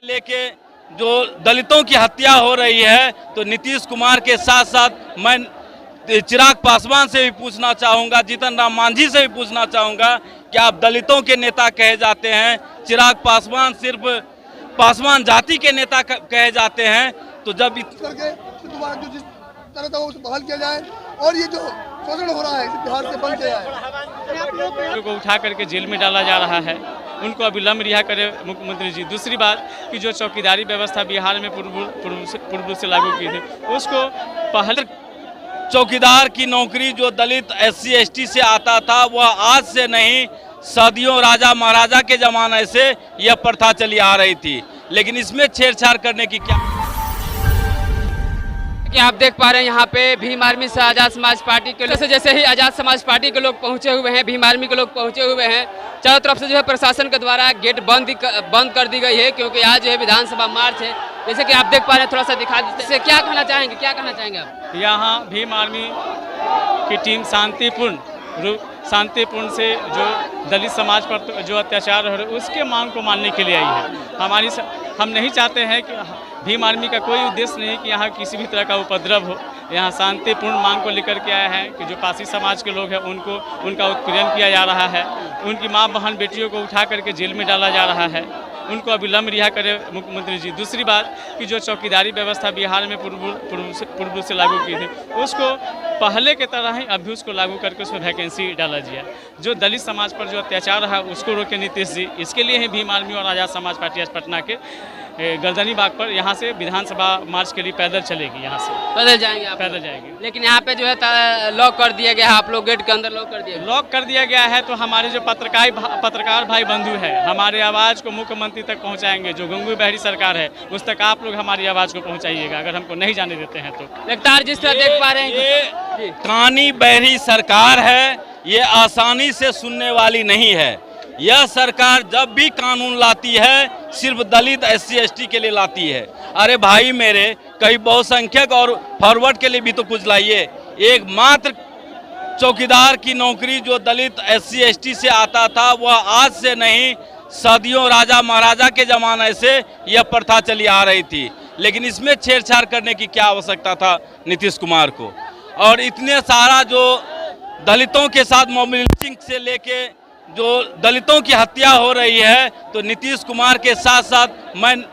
लेके जो दलितों की हत्या हो रही है, तो नीतीश कुमार के साथ साथ मैं चिराग पासवान से भी पूछना चाहूँगा, जीतन राम मांझी से भी पूछना चाहूँगा कि आप दलितों के नेता कहे जाते हैं, चिराग पासवान सिर्फ पासवान जाति के नेता कहे जाते हैं, तो जब करके जो जिस तरह था उसे बहाल किया जाए और ये जो शोषण हो रहा है इसे बिहार से बंद किया जाए। को उठा करके जेल में डाला जा रहा है, उनको अविलंब रिहा करे मुख्यमंत्री जी। दूसरी बात कि जो चौकीदारी व्यवस्था बिहार में पूर्व से लागू की थी, उसको पहले चौकीदार की नौकरी जो दलित SC ST से आता था, वह आज से नहीं सदियों राजा महाराजा के जमाने से यह प्रथा चली आ रही थी, लेकिन इसमें छेड़छाड़ करने की क्या कि आप देख पा रहे हैं यहाँ पे भीम आर्मी से आजाद समाज पार्टी के लोग, जैसे ही आजाद समाज पार्टी के लोग पहुँचे हुए हैं, भीम आर्मी के लोग पहुँचे हुए हैं, चारों तरफ से जो है प्रशासन के द्वारा गेट बंद कर दी गई है, क्योंकि आज जो है विधानसभा मार्च है। जैसे कि आप देख पा रहे हैं, थोड़ा सा दिखा दीजिए, क्या कहना चाहेंगे आप? यहाँ भीम आर्मी की टीम शांतिपूर्ण से जो दलित समाज पर जो अत्याचार हो रहे उसके मांग को मानने के लिए आई है। हम नहीं चाहते हैं कि भीम आर्मी का कोई उद्देश्य नहीं कि यहाँ किसी भी तरह का उपद्रव हो। यहाँ शांतिपूर्ण मांग को लेकर के आया है कि जो पासी समाज के लोग हैं उनका उत्पीड़न किया जा रहा है, उनकी माँ बहन बेटियों को उठा करके जेल में डाला जा रहा है, उनको अविलंब रिहा करे मुख्यमंत्री जी। दूसरी बात कि जो चौकीदारी व्यवस्था बिहार में पूर्व से लागू की थी, उसको पहले के तरह ही अभी उसको लागू करके उसमें वैकेंसी डाला दिया। जो दलित समाज पर जो अत्याचार है उसको रोके नीतीश जी। इसके लिए ही भीम आर्मी और आजाद समाज पार्टी आज पटना के गर्दनी बाग पर यहाँ से विधानसभा मार्च के लिए पैदल चलेगी। यहाँ से पैदल जाएंगे आप? पैदल जाएंगे। लेकिन यहाँ पे जो है लॉक कर दिया गया है, आप लोग गेट के अंदर लॉक कर दिया गया है। तो हमारे जो पत्रकार भाई बंधु है, हमारे आवाज़ को मुख्यमंत्री तक पहुँचाएंगे। जो गंगू बहरी सरकार है उस तक आप लोग हमारी आवाज़ को पहुँचाइएगा, अगर हमको नहीं जाने देते हैं तो। लगातार जिस तरह देख पा रहे हैं, ये कानी बहरी सरकार है, ये आसानी से सुनने वाली नहीं है। यह सरकार जब भी कानून लाती है सिर्फ दलित SC ST के लिए लाती है। अरे भाई मेरे, कई बहुसंख्यक और फॉरवर्ड के लिए भी तो कुछ लाइए। एक मात्र चौकीदार की नौकरी जो दलित SC ST से आता था, वह आज से नहीं सदियों राजा महाराजा के जमाने से यह प्रथा चली आ रही थी, लेकिन इसमें छेड़छाड़ करने की क्या आवश्यकता था नीतीश कुमार को। और इतने सारा जो दलितों के साथ मॉब लिंचिंग से लेके जो दलितों की हत्या हो रही है, तो नीतीश कुमार के साथ साथ मैं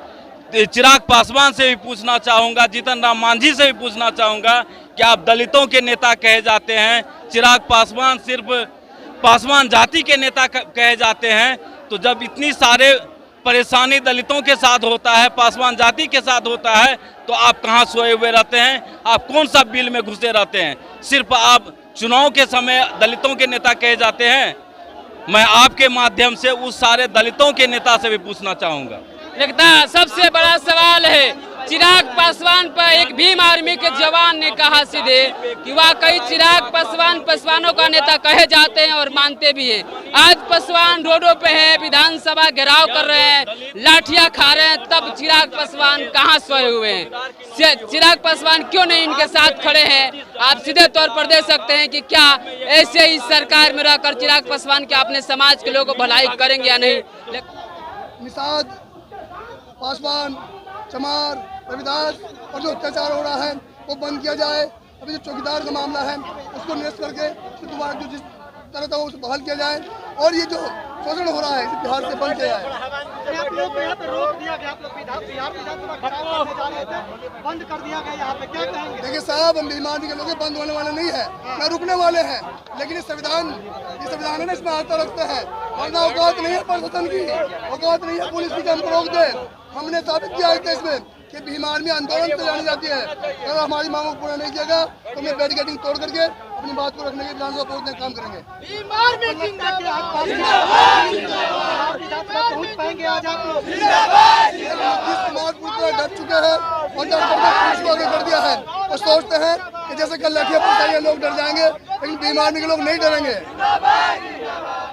चिराग पासवान से भी पूछना चाहूँगा, जीतन राम मांझी से भी पूछना चाहूँगा कि आप दलितों के नेता कहे जाते हैं, चिराग पासवान सिर्फ पासवान जाति के नेता कहे जाते हैं, तो जब इतनी सारे परेशानी दलितों के साथ होता है, पासवान जाति के साथ होता है, तो आप कहाँ सोए हुए रहते हैं? आप कौन सा बिल में घुसे रहते हैं? सिर्फ आप चुनाव के समय दलितों के नेता कहे जाते हैं। मैं आपके माध्यम से उस सारे दलितों के नेता से भी पूछना चाहूँगा। लगता सबसे बड़ा सवाल है, चिराग पासवान पर एक भीम आर्मी के जवान ने कहा सीधे कि वाकई चिराग पासवान पासवानों का नेता कहे जाते हैं और मानते भी हैं। आज पासवान रोडों पे है, विधानसभा घेराव कर रहे हैं, लाठियां खा रहे हैं, तब चिराग पासवान कहाँ सोए हुए हैं? चिराग पासवान क्यों नहीं इनके साथ खड़े हैं? आप सीधे तौर पर दे सकते हैं कि क्या ऐसे ही सरकार में रहकर चिराग पासवान क्या अपने समाज के लोगों को भलाई करेंगे या नहीं? निषाद, पासवान, चमार, रविदास और जो अत्याचार हो रहा है वो बंद किया जाए। अभी जो चौकीदार का मामला है उसको निरस्त करके दोबारा जो जिस तरह था उसे बहाल किया जाए और ये जो शोषण हो रहा है इसे बिहार से बंद किया जाए। बंद कर दिया गया, यहाँ पे क्या कहेंगे? देखिए साहब, हम भीम आर्मी के लोग बंद होने वाले नहीं है, न रुकने वाले हैं, लेकिन ये संविधान है ना, इसमें आस्था रखते हैं। वरना औकात नहीं है प्रशासन की, औकात नहीं है पुलिस की कि हमको रोक दे। हमने साबित किया है इसमें कि भीम आर्मी आंदोलन से जानी जाती है। अगर हमारी मांगों को पूरा नहीं किया तो मैं बैरिकेडिंग तोड़ करके अपनी बात को रखने के विधानसभा पहुंचने का काम करेंगे। पहुंच पाएंगे आज आप लोग? समाज पूरी तरह डर चुके हैं और डर करके पुलिस को आगे कर दिया है और सोचते हैं कि जैसे कल लाठियां पहुंचाइए लोग डर जाएंगे, लेकिन भीम आर्मी के लोग नहीं डरेंगे।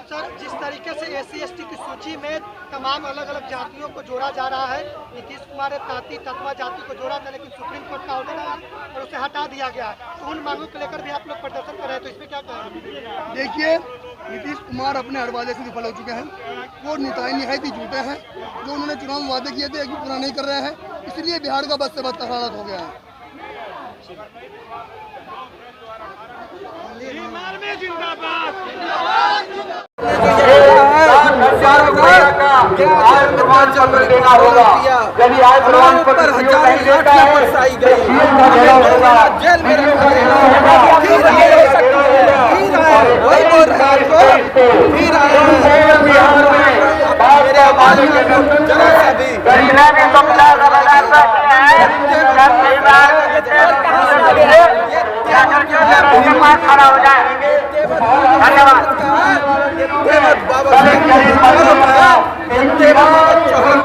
सर, जिस तरीके से SC ST की सूची में तमाम अलग अलग जातियों को जोड़ा जा रहा है, नीतीश कुमार ने ताती तत्वा जाति को जोड़ा था, लेकिन सुप्रीम कोर्ट का ऑर्डर आया और उसे हटा दिया गया। तो उन मांगों को लेकर भी आप लोग प्रदर्शन कर रहे हैं, तो इसमें क्या कहेंगे? देखिए, नीतीश कुमार अपने हर वादे से विफल हो चुके हैं। वो निहायत ही झूठे हैं। जो उन्होंने चुनाव में वादे किए थे एक भी पूरा नहीं कर रहे हैं, इसलिए बिहार का बद से बदतर हालत हो गया है। प्रमाण पत्र देना होगा। यदि आय प्रमाण पत्र नहीं देता है जेल में रखा खड़ा हो जाए। धन्यवाद।